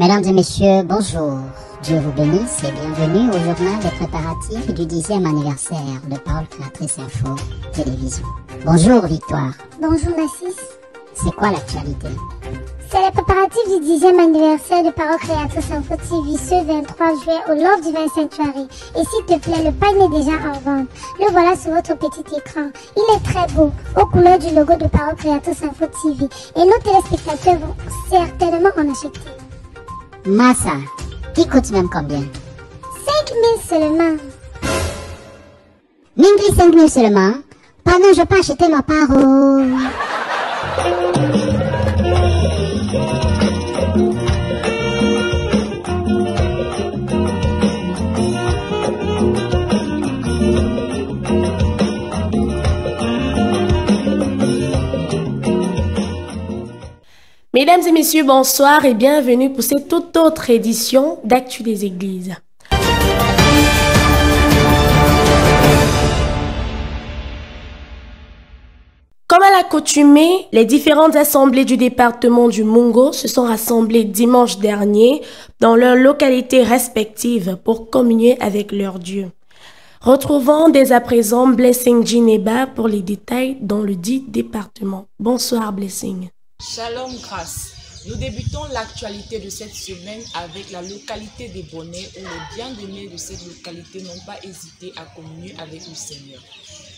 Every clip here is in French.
Mesdames et messieurs, bonjour. Dieu vous bénisse et bienvenue au journal des préparatifs du 10e anniversaire de Parole Créatrice Info Télévision. Bonjour Victoire. Bonjour Nassis. C'est quoi l'actualité? C'est les préparatifs du 10e anniversaire de Parole Créatrice Info TV ce 23 juillet au Love Divine Sanctuary. Et s'il te plaît, le pain est déjà en vente. Le voilà sur votre petit écran. Il est très beau, aux couleurs du logo de Parole Créatrice Info TV. Et nos téléspectateurs vont certainement en acheter. Massa, qui coûte même combien? 5 000 seulement. Mingli 5 000 seulement? Pardon, je peux acheter ma parole. Mesdames et messieurs, bonsoir et bienvenue pour cette toute autre édition d'Actu des Églises. Comme à l'accoutumée, les différentes assemblées du département du Mungo se sont rassemblées dimanche dernier dans leurs localités respectives pour communier avec leur Dieu. Retrouvons dès à présent Blessing Gineba pour les détails dans le dit département. Bonsoir Blessing. Shalom grâce. Nous débutons l'actualité de cette semaine avec la localité des Bonnets où les bien-aimés de cette localité n'ont pas hésité à communier avec le Seigneur.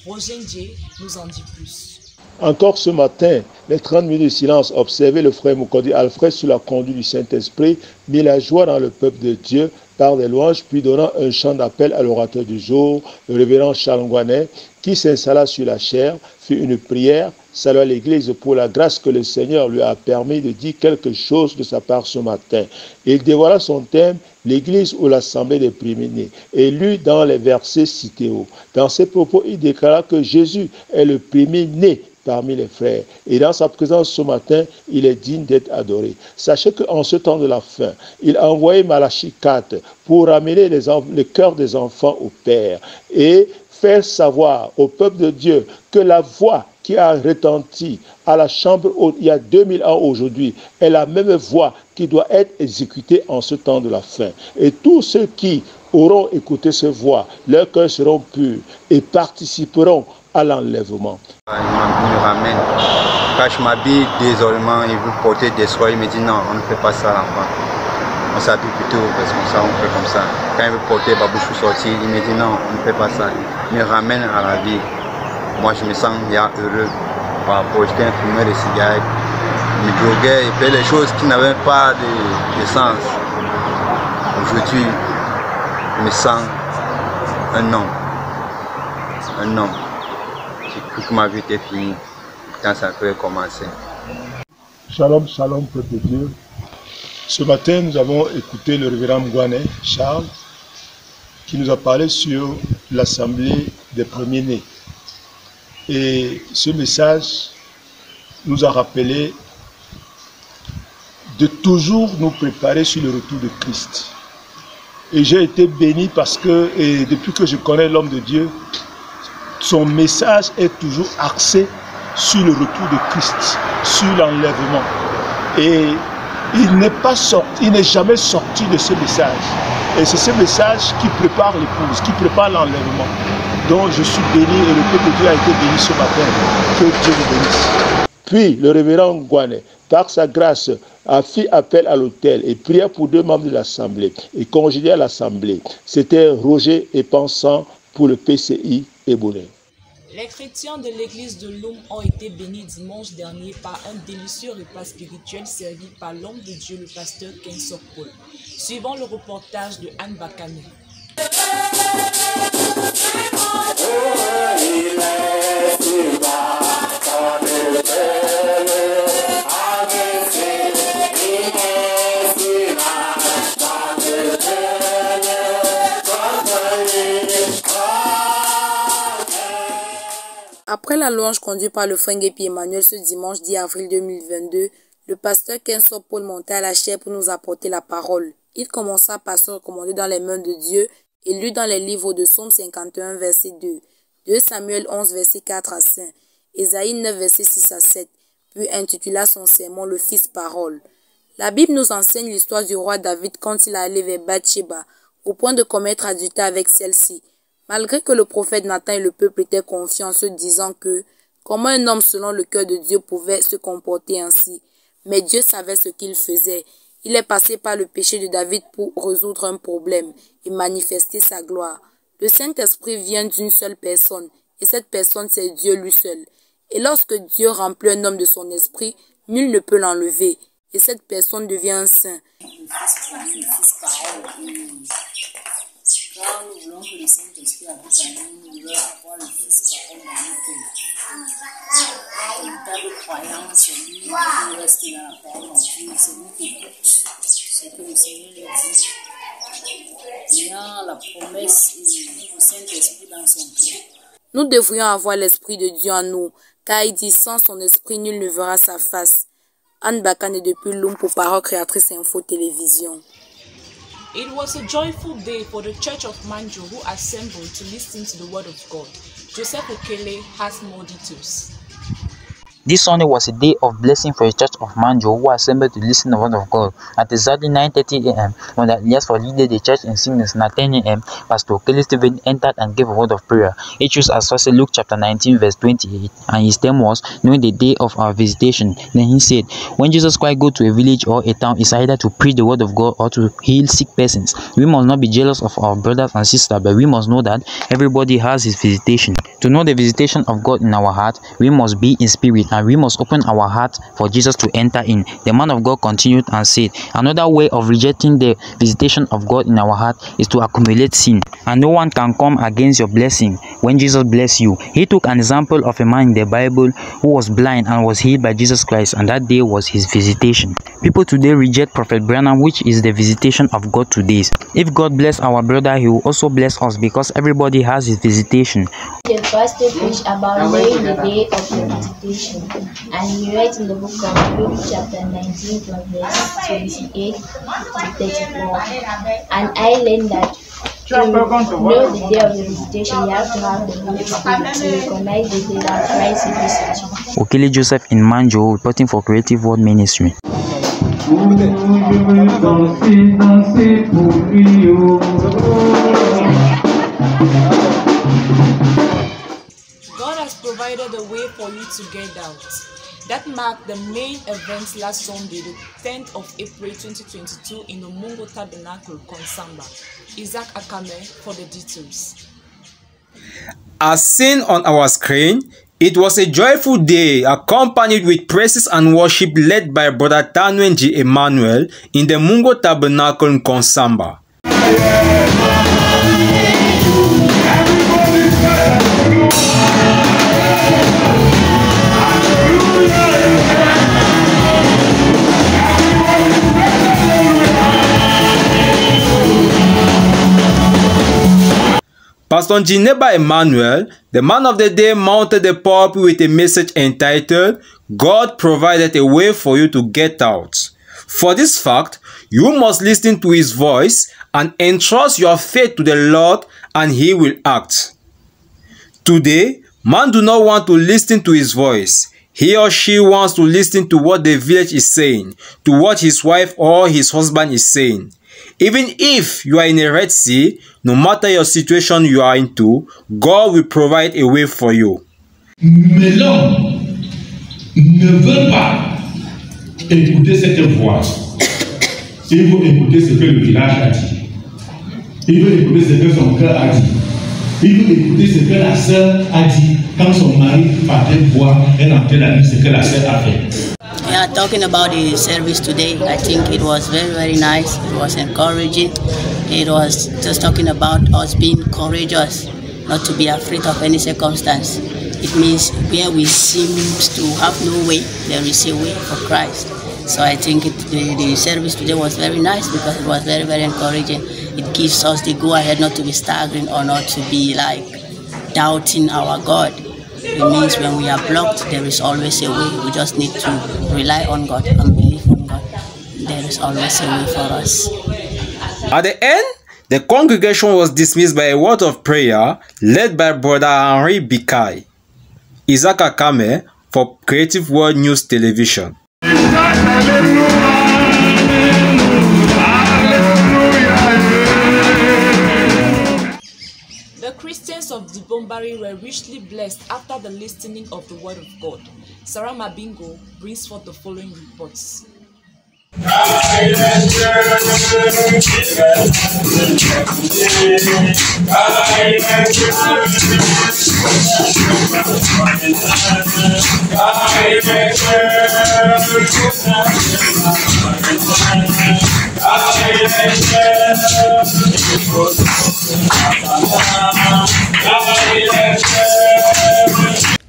Roger Ndje nous en dit plus. Encore ce matin, les 30 minutes de silence observaient le frère Moukodi Alfred sous la conduite du Saint-Esprit, mit la joie dans le peuple de Dieu par des louanges, puis donnant un chant d'appel à l'orateur du jour, le révérend Charles Ngouanet, qui s'installa sur la chaire, fit une prière, salua l'Église pour la grâce que le Seigneur lui a permis de dire quelque chose de sa part ce matin. Il dévoila son thème, l'Église ou l'Assemblée des premiers-nés, et lut dans les versets cités haut. Dans ses propos, il déclara que Jésus est le premier-né parmi les frères. Et dans sa présence ce matin, il est digne d'être adoré. Sachez qu'en ce temps de la fin, il a envoyé Malachie 4 pour ramener les cœurs des enfants au Père et faire savoir au peuple de Dieu que la voix qui a retenti à la chambre haute il y a 2000 ans aujourd'hui est la même voix qui doit être exécutée en ce temps de la fin. Et tous ceux qui auront écouté cette voix, leurs cœurs seront purs et participeront à l'enlèvement. Il me ramène. Quand je m'habille désormais, il veut porter des soins. Il me dit non, on ne fait pas ça l'enfant. On s'habille plutôt parce qu'on fait comme ça. Quand il veut porter Babouchou sortir, il me dit non, on ne fait pas ça. Il me ramène à la vie. Moi je me sens heureux par rapport à j'étais un fumeur de cigarettes. Il me droguait, il fait les choses qui n'avaient pas de sens. Aujourd'hui, je me sens un homme. Un homme. J'ai cru que ma vie était finie quand ça peut commencer. Shalom, shalom, peuple de Dieu. Ce matin, nous avons écouté le révérend Ngouanet, Charles, qui nous a parlé sur l'Assemblée des premiers-nés. Et ce message nous a rappelé de toujours nous préparer sur le retour de Christ. Et j'ai été béni parce que, et depuis que je connais l'homme de Dieu, son message est toujours axé sur le retour de Christ, sur l'enlèvement. Et il n'est jamais sorti de ce message. Et c'est ce message qui prépare l'épouse, qui prépare l'enlèvement. Donc je suis béni et le peuple de Dieu a été béni ce matin. Que Dieu vous bénisse. Puis le révérend Ngouanet, par sa grâce, a fait appel à l'autel et pria pour 2 membres de l'Assemblée et congédia l'Assemblée. C'était Roger et Pensant pour le PCI et Bonnet. Les chrétiens de l'église de Loum ont été bénis dimanche dernier par un délicieux repas spirituel servi par l'homme de Dieu, le pasteur Kensok Paul. Suivant le reportage de Anne Bakane. Après la louange conduite par le frère Nguépi Emmanuel ce dimanche 10 avril 2022, le pasteur Kensok Paul montait à la chaire pour nous apporter la parole. Il commença par se recommander dans les mains de Dieu et lut dans les livres de Psaume 51 verset 2, 2 Samuel 11 verset 4 à 5, Ésaïe 9 verset 6 à 7, puis intitula son sermon le Fils Parole. La Bible nous enseigne l'histoire du roi David quand il est allé vers Bathsheba, au point de commettre adultère avec celle-ci. Malgré que le prophète Nathan et le peuple étaient confiants, se disant que comment un homme selon le cœur de Dieu pouvait se comporter ainsi. Mais Dieu savait ce qu'il faisait. Il est passé par le péché de David pour résoudre un problème et manifester sa gloire. Le Saint-Esprit vient d'une seule personne, et cette personne c'est Dieu lui seul. Et lorsque Dieu remplit un homme de son esprit, nul ne peut l'enlever, et cette personne devient un saint. Quand nous voulons que le Saint-Esprit habite en nous, nous devons avoir le Fils parole dans nos cœurs. Une véritable croyance, c'est lui qui reste dans la parole en Dieu, c'est lui qui écoute ce que le Seigneur lui dit. Ayant la promesse du Saint-Esprit dans son cœur. Nous devrions avoir l'Esprit de Dieu en nous, car il dit sans son Esprit, nul ne verra sa face. Anne Bakan est depuis Lum pour Parole Créatrice Info Télévision. It was a joyful day for the Church of Manjo who assembled to listen to the Word of God. Joseph Okele has more details. This Sunday was a day of blessing for the Church of Manjo who assembled to listen to the Word of God. At exactly 9:30 a.m., when the yes for leader the church in singers, and at 10 a.m., Pastor Okele Stephen entered and gave a word of prayer. He chose as first Luke chapter 19 verse 28, and his theme was knowing the day of our visitation. Then he said, when Jesus Christ go to a village or a town, it's either to preach the Word of God or to heal sick persons. We must not be jealous of our brothers and sisters, but we must know that everybody has his visitation. To know the visitation of God in our heart, we must be in spirit, and we must open our heart for Jesus to enter in. The man of God continued and said, another way of rejecting the visitation of God in our heart is to accumulate sin, and no one can come against your blessing when Jesus bless you. He took an example of a man in the Bible who was blind and was healed by Jesus Christ, and that day was his visitation. People today reject Prophet Branham, which is the visitation of God today. If God bless our brother, he will also bless us, because everybody has his visitation. The pastor preached about knowing the day of your visitation, and he read in the book of Luke chapter 19 from verse 28 to 34. And I learned that to know the day of the visitation, you have to have the Holy Spirit to recognize the day that Christ will visit you. Okele Joseph in Manjo reporting for Creative Word Ministry. God has provided a way for you to get out. That marked the main event last Sunday, the 10th of April 2022 in the Mungo Tabernacle, Konsamba. Isaac Akame for the details. As seen on our screen, it was a joyful day accompanied with praises and worship led by Brother Tanwenji Emmanuel in the Mungo Tabernacle in Konsamba. Pastor Jineba Emmanuel, the man of the day, mounted the pulpit with a message entitled, God provided a way for you to get out. For this fact, you must listen to his voice and entrust your faith to the Lord, and he will act. Today, man do not want to listen to his voice. He or she wants to listen to what the village is saying, to what his wife or his husband is saying. Even if you are in a Red Sea, no matter your situation you are into, God will provide a way for you. Mais l'homme ne veut pas écouter cette voix. Il veut écouter ce que le village a dit. Il veut écouter ce que son cœur a dit. Il veut écouter ce que la sœur a dit quand son mari partait boire et rentrait la nuit, ce que la sœur a fait. Yeah, talking about the service today, I think it was very, very nice. It was encouraging. It was just talking about us being courageous, not to be afraid of any circumstance. It means where we seem to have no way, there is a way for Christ. So I think the service today was very nice because it was very, very encouraging. It gives us the go ahead not to be staggering or not to be like doubting our God. It means when we are blocked, there is always a way. We just need to rely on God and believe on God. There is always a way for us. At the end, the congregation was dismissed by a word of prayer led by Brother Henry Bikai. Isaac Akame for Creative World News Television. students of the Bombari were richly blessed after the listening of the word of God. Sarah Mabingo brings forth the following reports.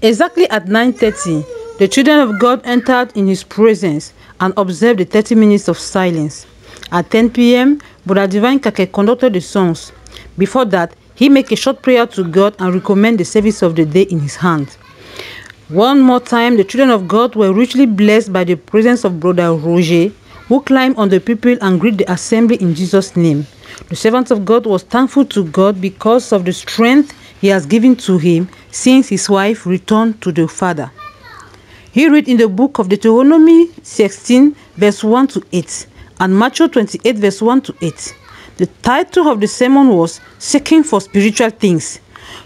Exactly at 9:30, the children of God entered in his presence and observed the 30 minutes of silence. At 10 p.m., Brother Divine Kake conducted the songs. Before that, he made a short prayer to God and recommended the service of the day in his hand. One more time, the children of God were richly blessed by the presence of Brother Roger, who climbed on the pulpit and greeted the assembly in Jesus' name. The servant of God was thankful to God because of the strength he has given to him since his wife returned to the Father. He read in the book of Deuteronomy 16, verse 1 to 8, and Matthew 28, verse 1 to 8. The title of the sermon was Seeking for Spiritual Things.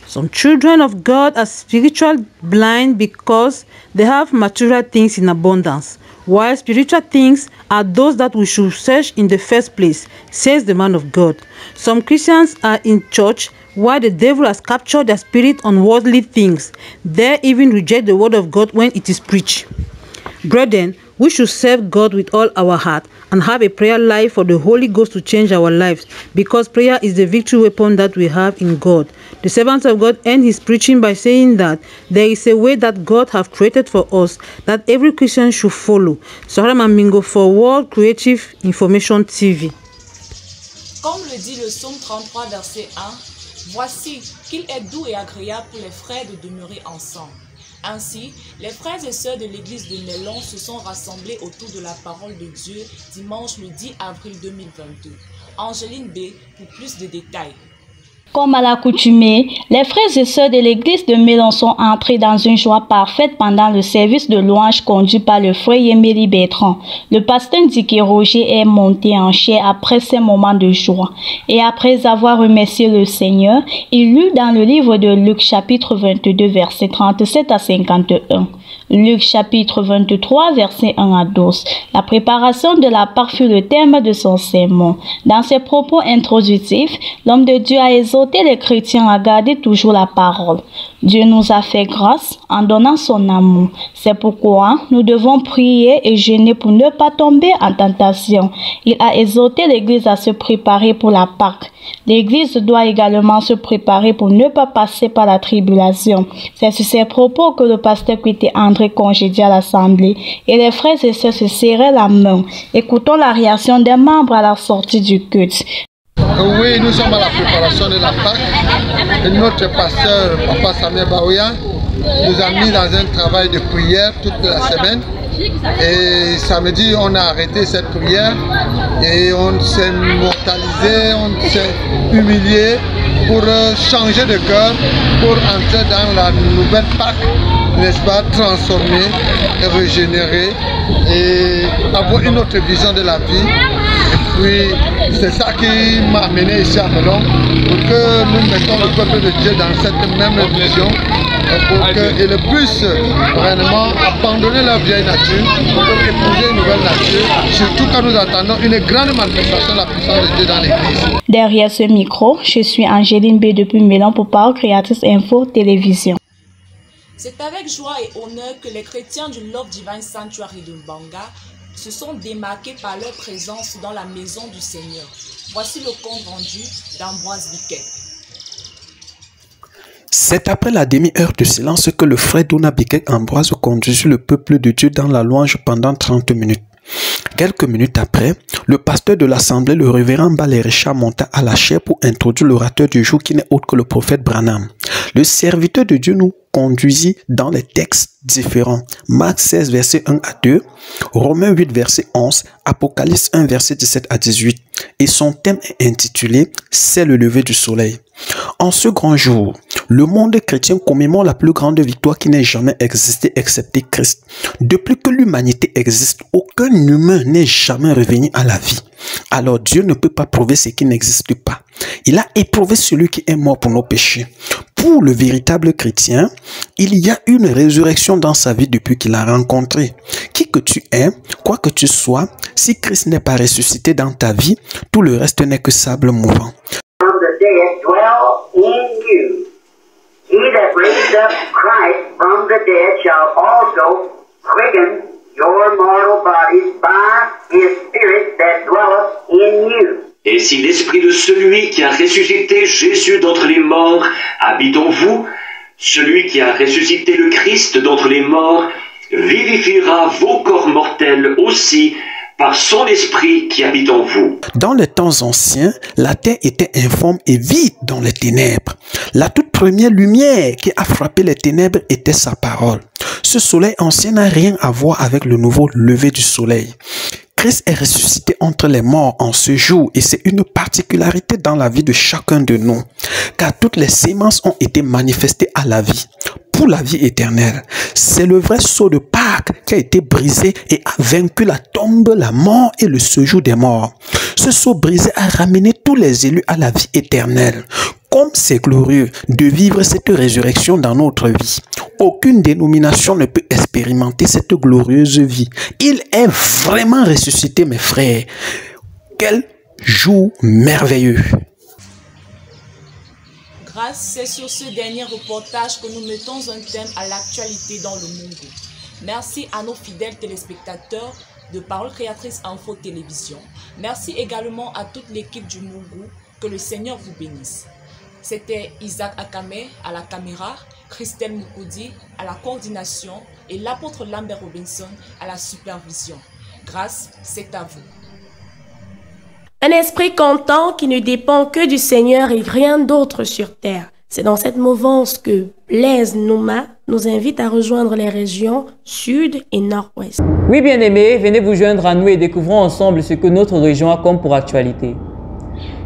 Some children of God are spiritual blind because they have material things in abundance, while spiritual things are those that we should search in the first place, says the man of God. Some Christians are in church while the devil has captured their spirit on worldly things. They even reject the word of God when it is preached. Brethren, we should serve God with all our heart and have a prayer life for the Holy Ghost to change our lives, because prayer is the victory weapon that we have in God. The servant of God ended his preaching by saying that there is a way that God has created for us that every Christian should follow. Sarah Mabingo for World Creative Information TV. Comme le dit le psaume 33, verset 1, voici qu'il est doux et agréable pour les frères de demeurer ensemble. Ainsi, les frères et sœurs de l'église de Mélon se sont rassemblés autour de la parole de Dieu dimanche le 10 avril 2022. Angeline B pour plus de détails. Comme à l'accoutumée, les frères et sœurs de l'église de Mélon sont entrés dans une joie parfaite pendant le service de louange conduit par le frère Yéméry Bertrand. Le pasteur Dicky Roger est monté en chair après ces moments de joie. Et après avoir remercié le Seigneur, il lut dans le livre de Luc chapitre 22 versets 37 à 51. Luc chapitre 23 versets 1 à 12. La préparation de la Pâque fut le thème de son sermon. Dans ses propos introductifs, l'homme de Dieu a exhorté les chrétiens à garder toujours la parole. Dieu nous a fait grâce en donnant son amour. C'est pourquoi nous devons prier et jeûner pour ne pas tomber en tentation. Il a exhorté l'Église à se préparer pour la Pâque. L'Église doit également se préparer pour ne pas passer par la tribulation. C'est sur ces propos que le pasteur Kwite André congédie à l'Assemblée et les frères et sœurs se serraient la main. Écoutons la réaction des membres à la sortie du culte. Oui, nous sommes à la préparation de la Pâque. Notre pasteur, Papa Samuel Baouya, nous a mis dans un travail de prière toute la semaine. Et samedi, on a arrêté cette prière et on s'est mortalisé, on s'est humilié pour changer de cœur, pour entrer dans la nouvelle Pâque, n'est-ce pas, transformer, régénérer et avoir une autre vision de la vie. Et puis, c'est ça qui m'a amené ici à Mélon, pour que nous mettons le peuple de Dieu dans cette même vision, pour qu'ils puissent vraiment abandonner leur vieille nature, pour épouser une nouvelle nature, surtout quand nous attendons une grande manifestation de la puissance de Dieu dans l'Église. Derrière ce micro, je suis Angeline B depuis Mélon pour Parole Créatrice Info Télévision. C'est avec joie et honneur que les chrétiens du Love Divine Sanctuary de Mbanga se sont démarqués par leur présence dans la maison du Seigneur. Voici le compte rendu d'Ambroise Biquet. C'est après la demi-heure de silence que le frère Dona Biquet Ambroise conduisit le peuple de Dieu dans la louange pendant 30 minutes. Quelques minutes après, le pasteur de l'assemblée, le révérend Balérisha, monta à la chaire pour introduire l'orateur du jour qui n'est autre que le prophète Branham. Le serviteur de Dieu nous conduisit dans les textes différents. Marc 16, verset 1 à 2, Romains 8, verset 11, Apocalypse 1, verset 17 à 18. Et son thème est intitulé « C'est le lever du soleil ». En ce grand jour, le monde chrétien commémore la plus grande victoire qui n'ait jamais existé excepté Christ. Depuis que l'humanité existe, aucun humain n'est jamais revenu à la vie. Alors Dieu ne peut pas prouver ce qui n'existe pas. Il a éprouvé celui qui est mort pour nos péchés. Pour le véritable chrétien, il y a une résurrection dans sa vie depuis qu'il l'a rencontré. Qui que tu es, quoi que tu sois, si Christ n'est pas ressuscité dans ta vie, tout le reste n'est que sable mouvant. From the dead dwell in you. He that raised up Christ from the dead shall also quicken your mortal bodies by his Spirit that dwelleth in you. Et si l'esprit de celui qui a ressuscité Jésus d'entre les morts habite en vous, celui qui a ressuscité le Christ d'entre les morts vivifiera vos corps mortels aussi par son esprit qui habite en vous. Dans les temps anciens, la terre était informe et vide dans les ténèbres. La toute première lumière qui a frappé les ténèbres était sa parole. Ce soleil ancien n'a rien à voir avec le nouveau lever du soleil. Christ est ressuscité entre les morts en ce jour et c'est une particularité dans la vie de chacun de nous, car toutes les sémences ont été manifestées à la vie, pour la vie éternelle. C'est le vrai sceau de Pâques qui a été brisé et a vaincu la tombe, la mort et le séjour des morts. Ce sceau brisé a ramené tous les élus à la vie éternelle. Comme c'est glorieux de vivre cette résurrection dans notre vie. Aucune dénomination ne peut expérimenter cette glorieuse vie. Il est vraiment ressuscité, mes frères. Quel jour merveilleux! Grâce, c'est sur ce dernier reportage que nous mettons un thème à l'actualité dans le Mungu. Merci à nos fidèles téléspectateurs de Parole Créatrice Info Télévision. Merci également à toute l'équipe du Mungu. Que le Seigneur vous bénisse. C'était Isaac Akame à la caméra, Christelle Moukoudi à la coordination et l'apôtre Lambert Robinson à la supervision. Grâce, c'est à vous. Un esprit content qui ne dépend que du Seigneur et rien d'autre sur terre. C'est dans cette mouvance que Blaise Nouma nous invite à rejoindre les régions sud et nord-ouest. Oui, bien-aimés, venez vous joindre à nous et découvrons ensemble ce que notre région a comme pour actualité.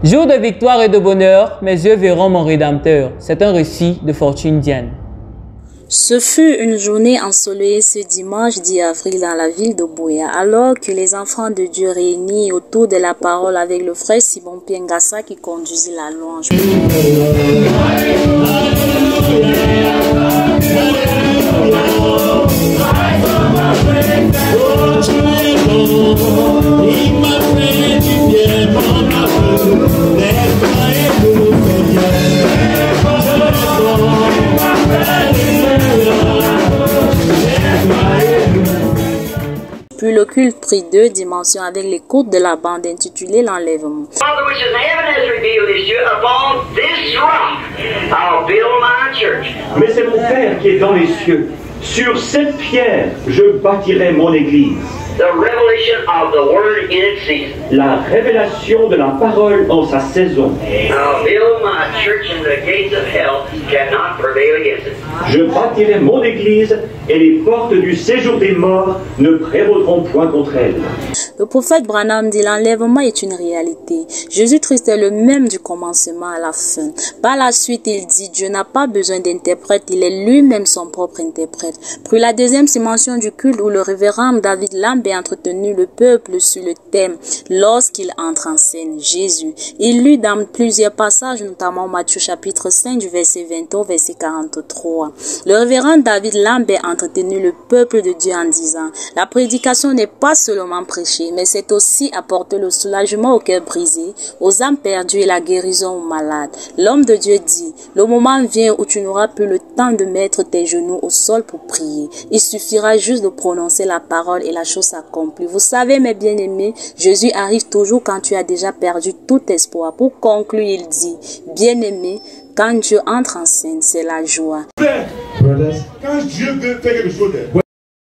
Jour de victoire et de bonheur, mes yeux verront mon Rédempteur. C'est un récit de Fortune Diane. Ce fut une journée ensoleillée ce dimanche 10 avril dans la ville de Buea, alors que les enfants de Dieu réunis autour de la parole avec le frère Simon Piengassa qui conduisit la louange. Puis le culte prit 2 dimensions avec l'écoute de la bande intitulée L'Enlèvement. Father which is in heaven has revealed this to you. Upon this rock I'll build my church. Mais c'est mon Père qui est dans les cieux. Sur cette pierre, je bâtirai mon église. The revelation of the word in its season. La révélation de la parole en sa saison. I'll build my church and the gates of hell cannot prevail against it. Je bâtirai mon église et les portes du séjour des morts ne prévaudront point contre elle. Le prophète Branham dit l'enlèvement est une réalité. Jésus-Christ est le même du commencement à la fin. Par la suite, il dit Dieu n'a pas besoin d'interprète, il est lui-même son propre interprète. Puis la deuxième dimension du culte où le révérend David Lambert a entretenu le peuple sur le thème lorsqu'il entre en scène Jésus. Il lut dans plusieurs passages, notamment Matthieu chapitre 5 du verset 20 au verset 43. Le révérend David Lambert a entretenu le peuple de Dieu en disant la prédication n'est pas seulement prêcher, mais c'est aussi apporter le soulagement au cœur brisé, aux âmes perdues et la guérison aux malades. L'homme de Dieu dit, le moment vient où tu n'auras plus le temps de mettre tes genoux au sol pour prier. Il suffira juste de prononcer la parole et la chose s'accomplit. Vous savez, mes bien-aimés, Jésus arrive toujours quand tu as déjà perdu tout espoir. Pour conclure, il dit, bien-aimé, quand Dieu entre en scène, c'est la joie. Quand Dieu veut faire quelque chose,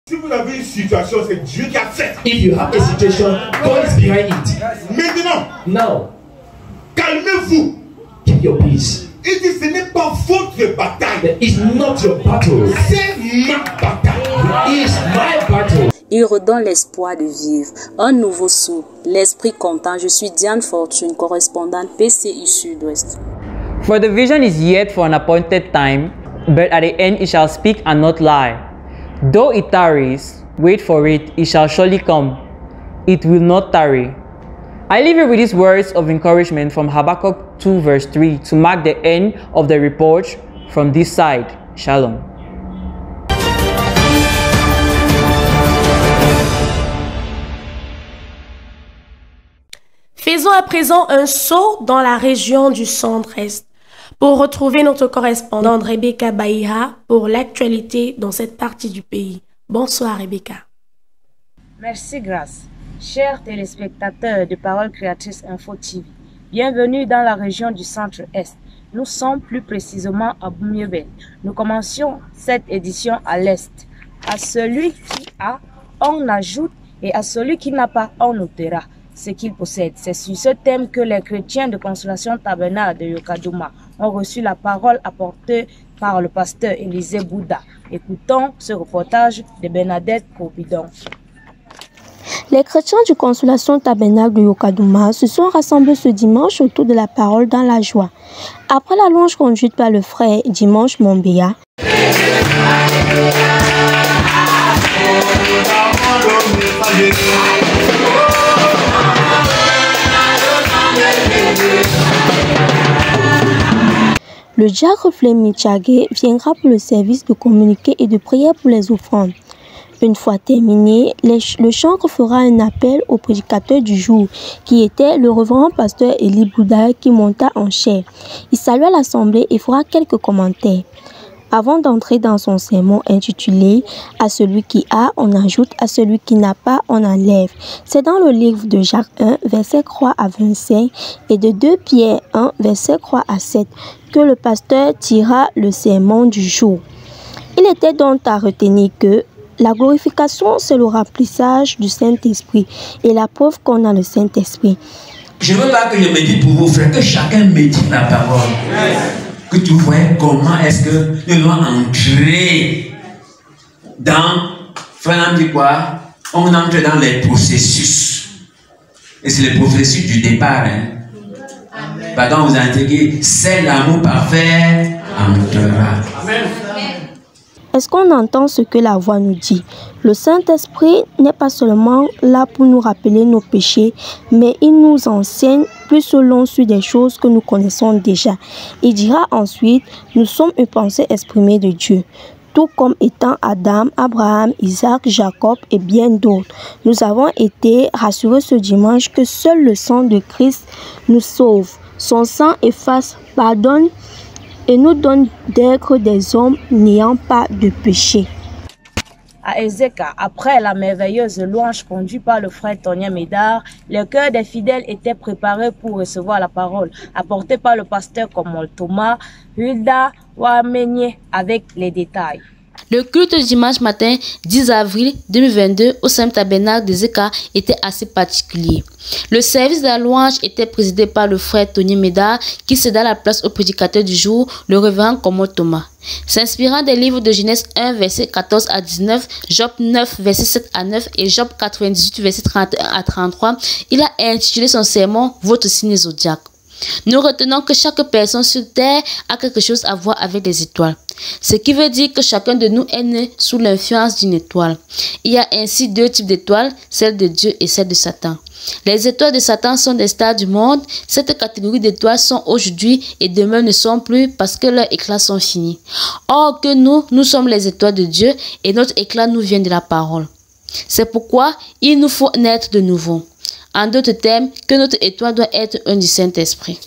si vous avez une situation, c'est Dieu qui a fait. If you have a situation, God is behind it. Maintenant, now, calmez-vous. Keep your peace. Il dit ce n'est pas votre bataille. It's not your battle. C'est ma bataille. It's my battle. Il redonne l'espoir de vivre. Un nouveau souffle, l'esprit content. Je suis Diane Fortune, correspondante PCI Sud-Ouest. For the vision is yet for an appointed time, but at the end it shall speak and not lie. Though it tarries, wait for it, it shall surely come. It will not tarry. I leave you with these words of encouragement from Habakkuk 2 verse 3 to mark the end of the reproach from this side. Shalom. Faisons à présent un saut dans la région du centre-est pour retrouver notre correspondante Rebecca Baïha pour l'actualité dans cette partie du pays. Bonsoir Rebecca. Merci Grâce. Chers téléspectateurs de Parole Créatrice Info TV, bienvenue dans la région du centre-est. Nous sommes plus précisément à Boumiebel. Nous commencions cette édition à l'est. À celui qui a, on ajoute, et à celui qui n'a pas, on ôtera ce qu'il possède. C'est sur ce thème que les chrétiens de Consolation Tabernacle de Yokadouma ont reçu la parole apportée par le pasteur Élisée Bouddha. Écoutons ce reportage de Bernadette Corbidon. Les chrétiens du Consolation Tabernacle de Yokadouma se sont rassemblés ce dimanche autour de la parole dans la joie. Après la louange conduite par le frère Dimanche Mombéa, le diacre Flémy Tchagé viendra pour le service de communiquer et de prière pour les offrandes. Une fois terminé, le chantre fera un appel au prédicateur du jour, qui était le révérend pasteur Élie Bouddha qui monta en chair. Il salua l'assemblée et fera quelques commentaires. Avant d'entrer dans son sermon intitulé « À celui qui a, on ajoute, à celui qui n'a pas, on enlève ». C'est dans le livre de Jacques 1, verset 3 à 25 et de 2 Pierre 1, verset 3 à 7 que le pasteur tira le sermon du jour. Il était donc à retenir que la glorification, c'est le remplissage du Saint-Esprit et la preuve qu'on a le Saint-Esprit. Je ne veux pas que je médite pour vous, frères, que chacun médite la parole. Que tu vois comment est-ce que nous devons entrer dans, frère, dit quoi? On entre dans les processus. Et c'est le processus du départ. Pardon, vous intégrez, c'est l'amour parfait entrera. Amen. Est-ce qu'on entend ce que la voix nous dit? Le Saint-Esprit n'est pas seulement là pour nous rappeler nos péchés, mais il nous enseigne plus selon sur des choses que nous connaissons déjà. Il dira ensuite, nous sommes une pensée exprimée de Dieu, tout comme étant Adam, Abraham, Isaac, Jacob et bien d'autres. Nous avons été rassurés ce dimanche que seul le sang de Christ nous sauve. Son sang efface, pardonne et nous donne d'être des hommes n'ayant pas de péché. À Ezeka, après la merveilleuse louange conduite par le frère Tonien Médard, le cœur des fidèles était préparé pour recevoir la parole, apportée par le pasteur Komol Thomas, Hulda Wamenye, avec les détails. Le culte du dimanche matin 10 avril 2022 au Saint-Tabernacle de Zeka était assez particulier. Le service de la louange était présidé par le frère Tony Médard qui céda la place au prédicateur du jour, le révérend Komol Thomas. S'inspirant des livres de Genèse 1, verset 14 à 19, Job 9, verset 7 à 9 et Job 98, verset 31 à 33, il a intitulé son sermon « Votre signe zodiaque ». Nous retenons que chaque personne sur terre a quelque chose à voir avec les étoiles. Ce qui veut dire que chacun de nous est né sous l'influence d'une étoile. Il y a ainsi 2 types d'étoiles, celle de Dieu et celle de Satan. Les étoiles de Satan sont des stars du monde. Cette catégorie d'étoiles sont aujourd'hui et demain ne sont plus parce que leurs éclats sont finis. Or que nous sommes les étoiles de Dieu et notre éclat nous vient de la parole. C'est pourquoi il nous faut naître de nouveau. En d'autres termes, que notre étoile doit être un du Saint-Esprit.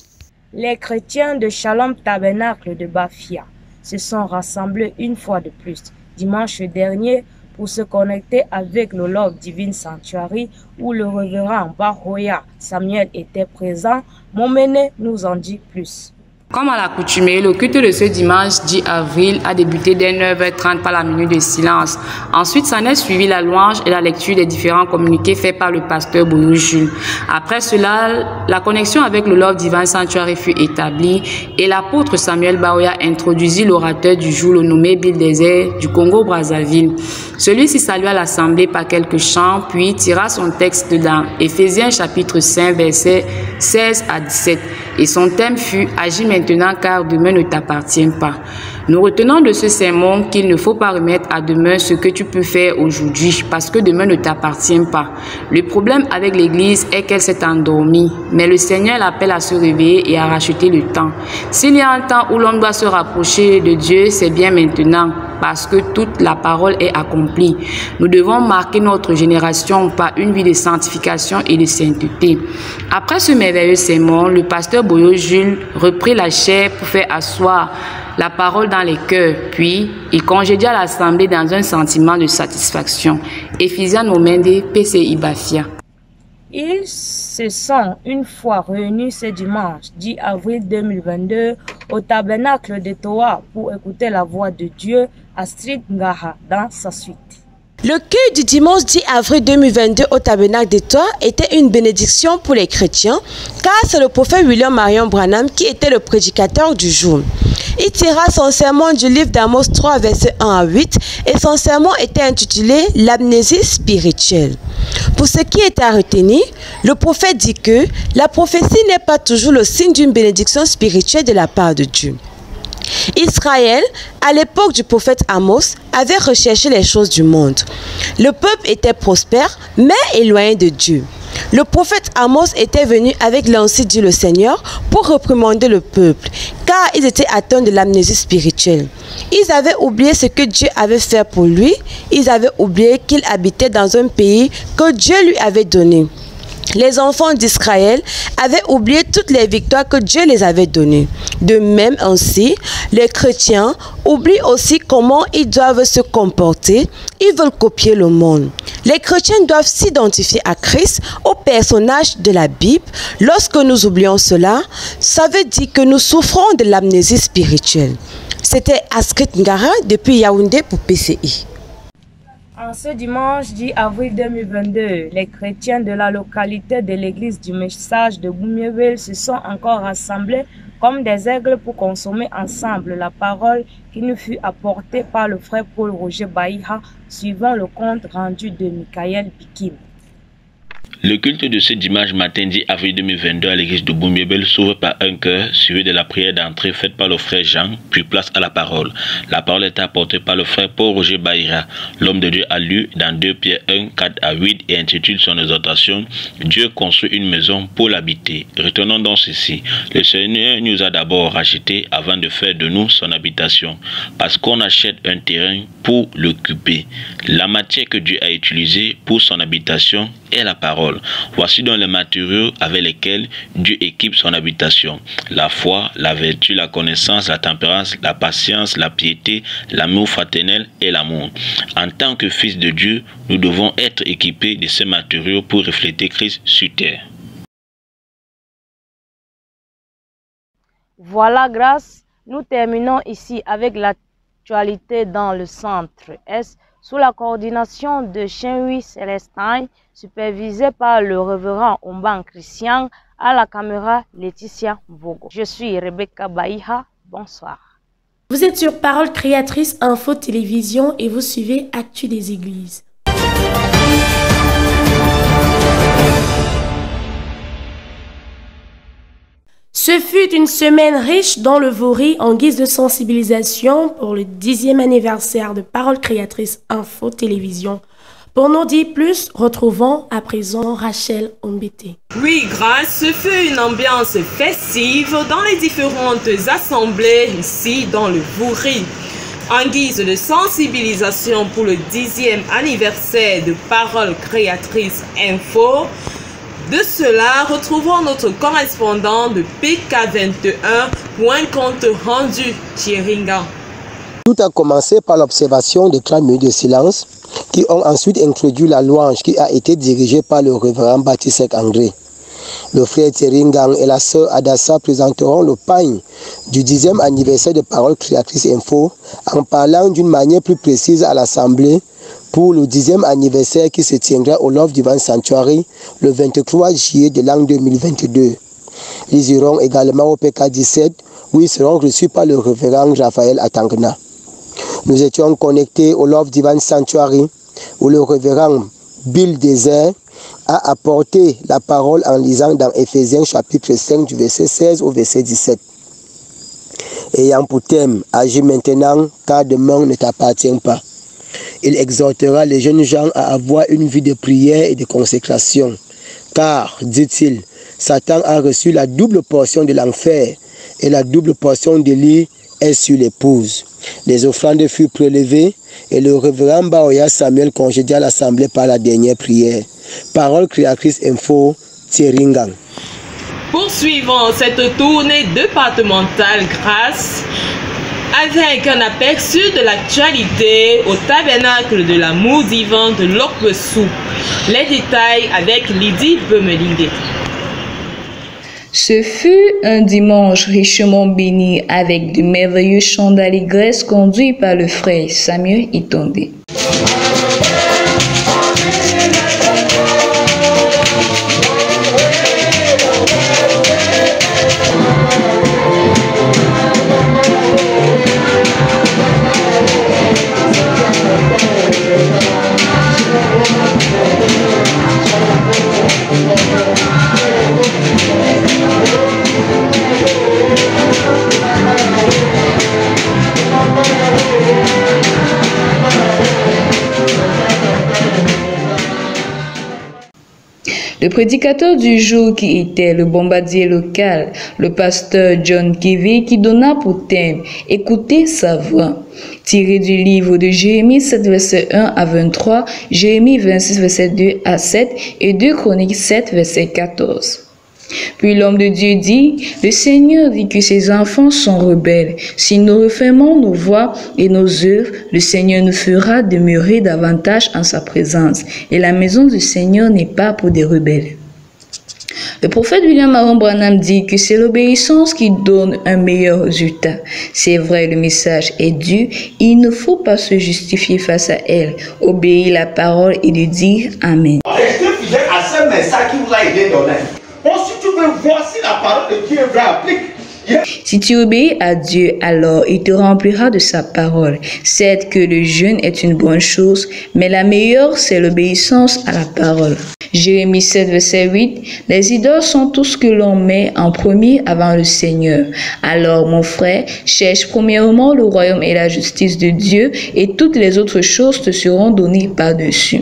Les chrétiens de Shalom Tabernacle de Bafia se sont rassemblés une fois de plus dimanche dernier pour se connecter avec le Love Divine Sanctuary où le révérend Bahoya Samuel était présent. Momene nous en dit plus. Comme à l'accoutumée, le culte de ce dimanche 10 avril a débuté dès 9h30 par la minute de silence. Ensuite, s'en est suivi la louange et la lecture des différents communiqués faits par le pasteur Bouyou Jules. Après cela, la connexion avec le Love Divine Sanctuary fut établie et l'apôtre Samuel Bahoya introduisit l'orateur du jour, le nommé Bill Désert du Congo-Brazzaville. Celui-ci salua l'assemblée par quelques chants, puis tira son texte dans Éphésiens chapitre 5, versets 16 à 17. Et son thème fut « Agis maintenant car demain ne t'appartient pas ». Nous retenons de ce sermon qu'il ne faut pas remettre à demain ce que tu peux faire aujourd'hui parce que demain ne t'appartient pas. Le problème avec l'Église est qu'elle s'est endormie, mais le Seigneur l'appelle à se réveiller et à racheter le temps. S'il y a un temps où l'homme doit se rapprocher de Dieu, c'est bien maintenant parce que toute la parole est accomplie. Nous devons marquer notre génération par une vie de sanctification et de sainteté. Après ce merveilleux sermon, le pasteur Boyo Jules reprit la chair pour faire asseoir la parole dans les cœurs, puis il congédia l'assemblée dans un sentiment de satisfaction. Ephésiens Nomende, PCI Bafia. Ils se sont une fois réunis ce dimanche 10 avril 2022 au tabernacle de Toa pour écouter la voix de Dieu à Street Ngaha dans sa suite. Le culte du dimanche 10 avril 2022 au tabernacle de Toa était une bénédiction pour les chrétiens car c'est le prophète William Marion Branham qui était le prédicateur du jour. Il tira son sermon du livre d'Amos 3, versets 1 à 8 et son sermon était intitulé « L'amnésie spirituelle ». Pour ce qui est à retenir, le prophète dit que la prophétie n'est pas toujours le signe d'une bénédiction spirituelle de la part de Dieu. Israël, à l'époque du prophète Amos, avait recherché les choses du monde. Le peuple était prospère, mais éloigné de Dieu. Le prophète Amos était venu avec l'ainsi dit le Seigneur pour réprimander le peuple, car ils étaient atteints de l'amnésie spirituelle. Ils avaient oublié ce que Dieu avait fait pour lui, ils avaient oublié qu'il habitait dans un pays que Dieu lui avait donné. Les enfants d'Israël avaient oublié toutes les victoires que Dieu les avait données. De même ainsi, les chrétiens oublient aussi comment ils doivent se comporter. Ils veulent copier le monde. Les chrétiens doivent s'identifier à Christ, au personnage de la Bible. Lorsque nous oublions cela, ça veut dire que nous souffrons de l'amnésie spirituelle. C'était Astrid Ngara depuis Yaoundé pour PCI. En ce dimanche 10 avril 2022, les chrétiens de la localité de l'église du Message de Boumiéville se sont encore rassemblés comme des aigles pour consommer ensemble la parole qui nous fut apportée par le frère Paul Roger Baïha, suivant le compte rendu de Michael Bikim. Le culte de ce dimanche matin 10 avril 2022 à l'église de Boumiébel s'ouvre par un chœur suivi de la prière d'entrée faite par le frère Jean, puis place à la parole. La parole est apportée par le frère Paul Roger Baïra. L'homme de Dieu a lu dans 2 Pierre 1, 4 à 8 et intitule son exhortation « Dieu construit une maison pour l'habiter ». Retenons donc ceci. Le Seigneur nous a d'abord rachetés avant de faire de nous son habitation, parce qu'on achète un terrain pour l'occuper. La matière que Dieu a utilisée pour son habitation est la parole. Voici donc les matériaux avec lesquels Dieu équipe son habitation. La foi, la vertu, la connaissance, la tempérance, la patience, la piété, l'amour fraternel et l'amour. En tant que fils de Dieu, nous devons être équipés de ces matériaux pour refléter Christ sur terre. Voilà, grâce. Nous terminons ici avec l'actualité dans le centre-est sous la coordination de Chenui Célestin, supervisé par le révérend Omban Christian, à la caméra Laetitia Vogo. Je suis Rebecca Baïha. Bonsoir. Vous êtes sur Parole Créatrice Info Télévision et vous suivez Actu des Églises. Ce fut une semaine riche dans le Vaury en guise de sensibilisation pour le 10e anniversaire de Parole Créatrice Info Télévision. Pour nous dire plus, retrouvons à présent Rachel Ombete. Oui, grâce, ce fut une ambiance festive dans les différentes assemblées ici dans le Vaury. En guise de sensibilisation pour le 10e anniversaire de Parole Créatrice Info, de cela, retrouvons notre correspondant de PK21 pour un compte rendu Chiringa. Tout a commencé par l'observation des 3 minutes de silence qui ont ensuite introduit la louange qui a été dirigée par le révérend Baptiste André. Le frère Theringang et la sœur Adassa présenteront le pagne du 10e anniversaire de Parole Créatrice Info en parlant d'une manière plus précise à l'Assemblée pour le 10e anniversaire qui se tiendra au Love Divine Sanctuary le 23 juillet de l'an 2022. Ils iront également au PK17 où ils seront reçus par le révérend Raphaël Atangna. Nous étions connectés au Love Divine Sanctuary où le révérend Bill Desert a apporté la parole en lisant dans Éphésiens chapitre 5 du verset 16 au verset 17. Ayant pour thème « Agis maintenant car demain ne t'appartient pas ». Il exhortera les jeunes gens à avoir une vie de prière et de consécration. Car, dit-il, Satan a reçu la double portion de l'enfer et la double portion de lit est sur l'épouse. Les offrandes furent prélevées et le révérend Baoya Samuel congédia l'assemblée par la dernière prière. Parole créatrice info, Thierry-Ngang. Poursuivons cette tournée départementale grâce avec un aperçu de l'actualité au tabernacle de l'amour divin de Lokbessou. Les détails avec Lydie Bemelingue. Ce fut un dimanche richement béni avec de merveilleux chants d'allégresse conduits par le frère Samuel Itondé. Le prédicateur du jour qui était le bombardier local, le pasteur John Kevey, qui donna pour thème « Écoutez sa voix », tiré du livre de Jérémie 7, verset 1 à 23, Jérémie 26, verset 2 à 7 et 2 Chroniques 7, verset 14. Puis l'homme de Dieu dit, « Le Seigneur dit que ses enfants sont rebelles. Si nous refermons nos voix et nos œuvres, le Seigneur nous fera demeurer davantage en sa présence. Et la maison du Seigneur n'est pas pour des rebelles. » Le prophète William Marion Branham dit que c'est l'obéissance qui donne un meilleur résultat. C'est vrai, le message est dur. Il ne faut pas se justifier face à elle. Obéir la parole et de dire Amen. Restez fidèle à ce message qui vous a été donné. Bon, si tu veux voir si la parole de Dieu est vraie, applique. Si tu obéis à Dieu, alors il te remplira de sa parole. Certes que le jeûne est une bonne chose, mais la meilleure, c'est l'obéissance à la parole. Jérémie 7, verset 8, « Les idoles sont tout ce que l'on met en premier avant le Seigneur. Alors, mon frère, cherche premièrement le royaume et la justice de Dieu, et toutes les autres choses te seront données par-dessus. »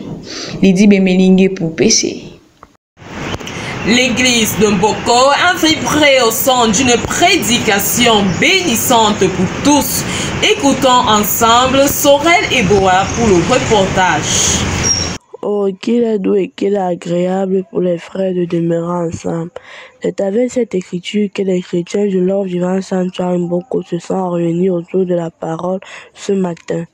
Lydie Bemelingue pour PC. L'église de Mboko a vibré au son d'une prédication bénissante pour tous. Écoutons ensemble Sorel et Boa pour le reportage. Oh, qu'il est doux et qu'il est agréable pour les frères de demeurer ensemble. C'est avec cette écriture que les chrétiens de l'Ordre Vivant Sanctuary Mboko se sont réunis autour de la parole ce matin.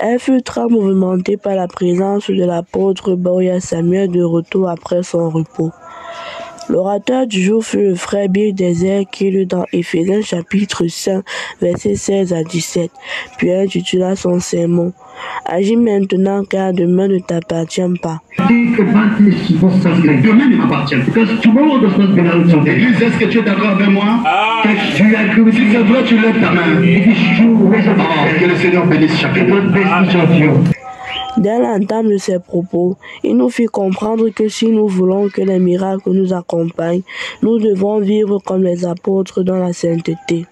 Elle fut très mouvementée par la présence de l'apôtre Baoya Samuel de retour après son repos. L'orateur du jour fut le frère Bill Désert qui lut dans Éphésiens chapitre 5, versets 16 à 17, puis intitula son sermon « Agis maintenant car demain ne t'appartient pas ». Demain ne m'appartient pas. L'église, est-ce que tu es d'accord avec moi? Si c'est vrai, tu lèves ta main. Que le Seigneur bénisse chacun. Dès l'entame de ses propos, il nous fit comprendre que si nous voulons que les miracles nous accompagnent, nous devons vivre comme les apôtres dans la sainteté.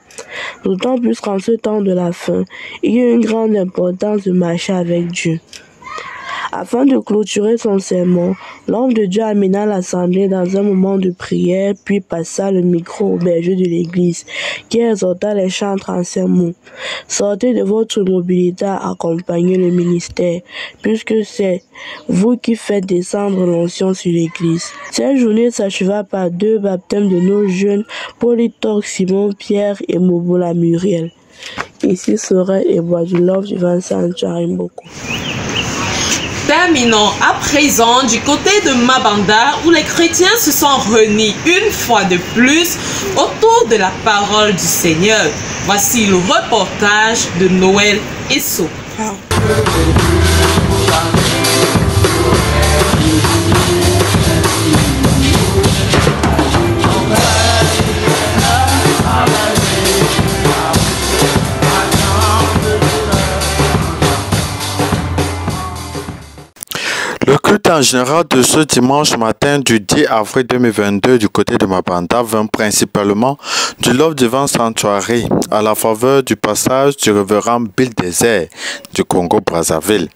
D'autant plus qu'en ce temps de la fin, il y a une grande importance de marcher avec Dieu. Afin de clôturer son sermon, l'homme de Dieu amena l'assemblée dans un moment de prière, puis passa le micro au berger de l'église, qui exhorta les chantres en ces mots. Sortez de votre mobilité à accompagner le ministère, puisque c'est vous qui faites descendre l'onction sur l'église. Cette journée s'acheva par 2 baptêmes de nos jeunes, Polytoc Simon Pierre et Mobola Muriel. Ici serait et bois du Love du Vincent Mboko. Terminons à présent du côté de Mabanda où les chrétiens se sont réunis une fois de plus autour de la parole du Seigneur. Voici le reportage de Noël Esso. culte en général de ce dimanche matin du 10 avril 2022 du côté de Mabanda vint principalement du Love Divine Sanctuary à la faveur du passage du révérend Bill Désert du Congo-Brazzaville.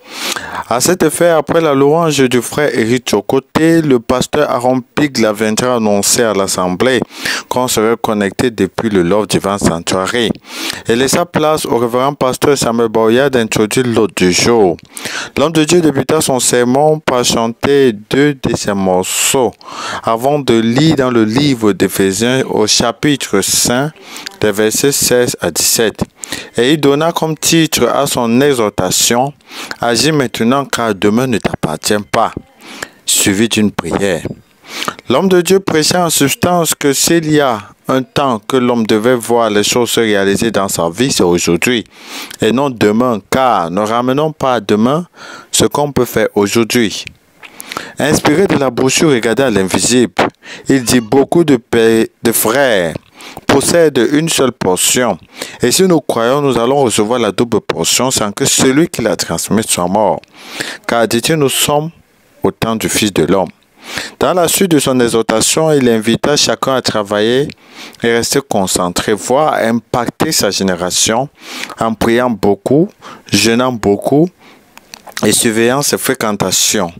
À cet effet, après la louange du frère Éric Chokoté, le pasteur Aaron Pig viendrait annoncer à l'Assemblée qu'on serait connecté depuis le Love Divine Sanctuary et laissa place au révérend pasteur Samuel Baoya d'introduire l'hôte du jour. L'homme de Dieu débuta son sermon par chanter 2 de ses morceaux avant de lire dans le livre d'Éphésiens au chapitre 5 des versets 16 à 17. Et il donna comme titre à son exhortation « Agis maintenant car demain ne t'appartient pas », suivi d'une prière. L'homme de Dieu prêchait en substance que s'il y a un temps que l'homme devait voir les choses se réaliser dans sa vie, c'est aujourd'hui et non demain, car ne ramenons pas à demain ce qu'on peut faire aujourd'hui. Inspiré de la brochure Regardez à l'invisible, il dit beaucoup de frères possèdent une seule portion, et si nous croyons, nous allons recevoir la double portion sans que celui qui la transmet soit mort. Car dit-il, nous sommes au temps du Fils de l'homme. Dans la suite de son exhortation, il invita chacun à travailler et rester concentré, voire à impacter sa génération en priant beaucoup, jeûnant beaucoup et surveillant ses fréquentations.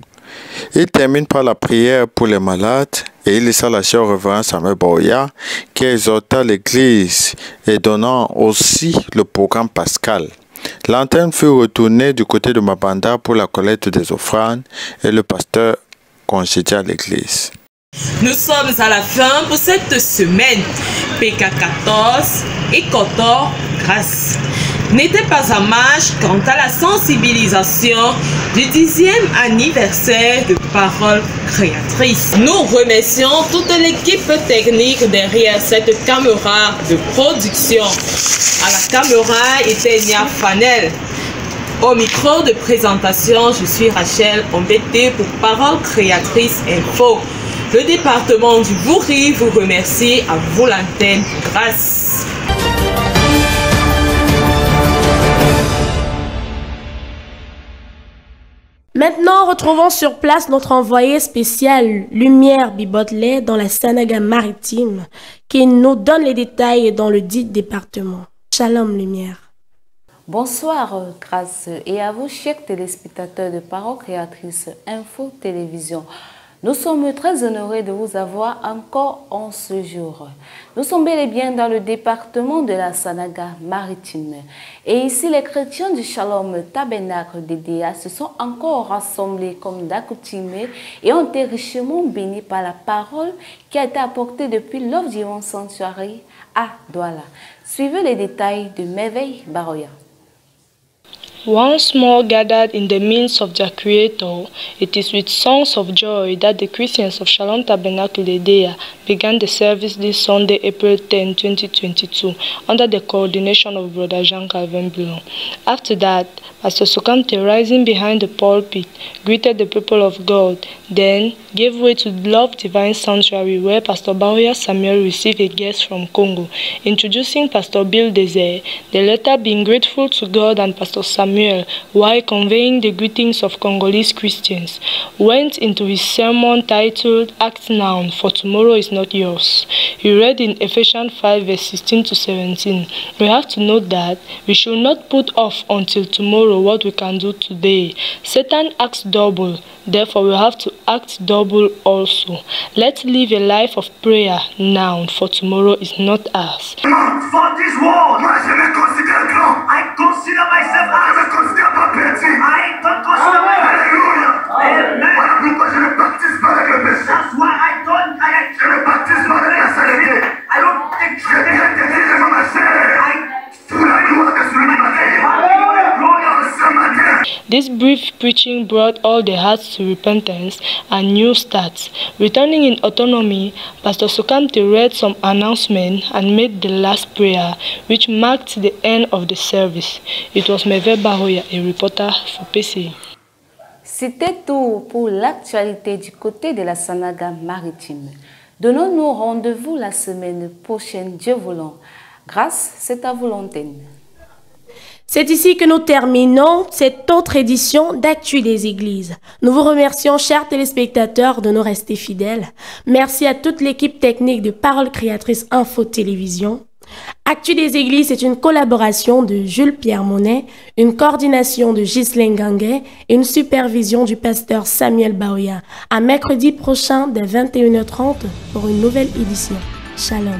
Il termine par la prière pour les malades et il laissa la chère au révérend Samuel Baoya qui exhorta l'Église et donnant aussi le programme pascal. L'antenne fut retournée du côté de Mabanda pour la collecte des offrandes et le pasteur congédia à l'église. Nous sommes à la fin pour cette semaine. PK14 et Kotor Grâce. N'était pas en marche quant à la sensibilisation du 10e anniversaire de Parole Créatrice. Nous remercions toute l'équipe technique derrière cette caméra de production. À la caméra était Nia Fanel. Au micro de présentation, je suis Rachel Ombete pour Parole Créatrice Info. Le département du Bourri vous remercie, à vous l'antenne. Grâce. Maintenant, retrouvons sur place notre envoyé spécial Lumière Bibotelet dans la Sanaga maritime qui nous donne les détails dans le dit département. Shalom Lumière. Bonsoir Grâce et à vous chers téléspectateurs de Parole Créatrice Info Télévision. Nous sommes très honorés de vous avoir encore en ce jour. Nous sommes bel et bien dans le département de la Sanaga maritime. Et ici, les chrétiens du Shalom Tabernacle d'Edea se sont encore rassemblés comme d'accoutumé et ont été richement bénis par la parole qui a été apportée depuis Love Divine Sanctuary à Douala. Suivez les détails de Merveille Baroya. Once more gathered in the midst of their Creator, it is with songs of joy that the Christians of Shalom Tabernacle Edea began the service this Sunday, April 10, 2022, under the coordination of Brother Jean-Calvin Blum. After that, Pastor Sokamte, rising behind the pulpit, greeted the people of God, then gave way to Love Divine Sanctuary, where Pastor Baoya Samuel received a guest from Congo, introducing Pastor Bill Désert, the latter being grateful to God and Pastor Samuel while conveying the greetings of Congolese Christians, went into his sermon titled Act Now, for tomorrow is not yours. He read in Ephesians 5 verse 16 to 17. We have to note that we should not put off until tomorrow what we can do today. Satan acts double, therefore we have to act double also. Let's live a life of prayer now, for tomorrow is not ours. For this world, moi je me considère grand. I consider myself as. Je me considère pas petit. I don't consider myself. Alléluia. Amen. Voilà pourquoi je ne baptise pas avec le péché. That's why I don't. Je ne baptise pas avec la saleté. I don't think. Je désire ma chair. Sous la gloire que celui m'a créé. Gloire ce matin. This brief preaching brought all the hearts to repentance and new starts. Returning in autonomy, Pastor Sokamte read some announcements and made the last prayer, which marked the end of the service. It was Merveille Baroya, a reporter for PCI. C'était tout pour l'actualité du côté de la Sanaga maritime. Donnons-nous rendez-vous la semaine prochaine, Dieu voulant. Grâce, c'est à vous l'antenne. C'est ici que nous terminons cette autre édition d'Actu des Églises. Nous vous remercions, chers téléspectateurs, de nous rester fidèles. Merci à toute l'équipe technique de Parole Créatrice Info Télévision. Actu des Églises est une collaboration de Jules Pierre Monet, une coordination de Ghislaine Ganguet et une supervision du pasteur Samuel Baoya. À mercredi prochain dès 21h30 pour une nouvelle édition. Shalom.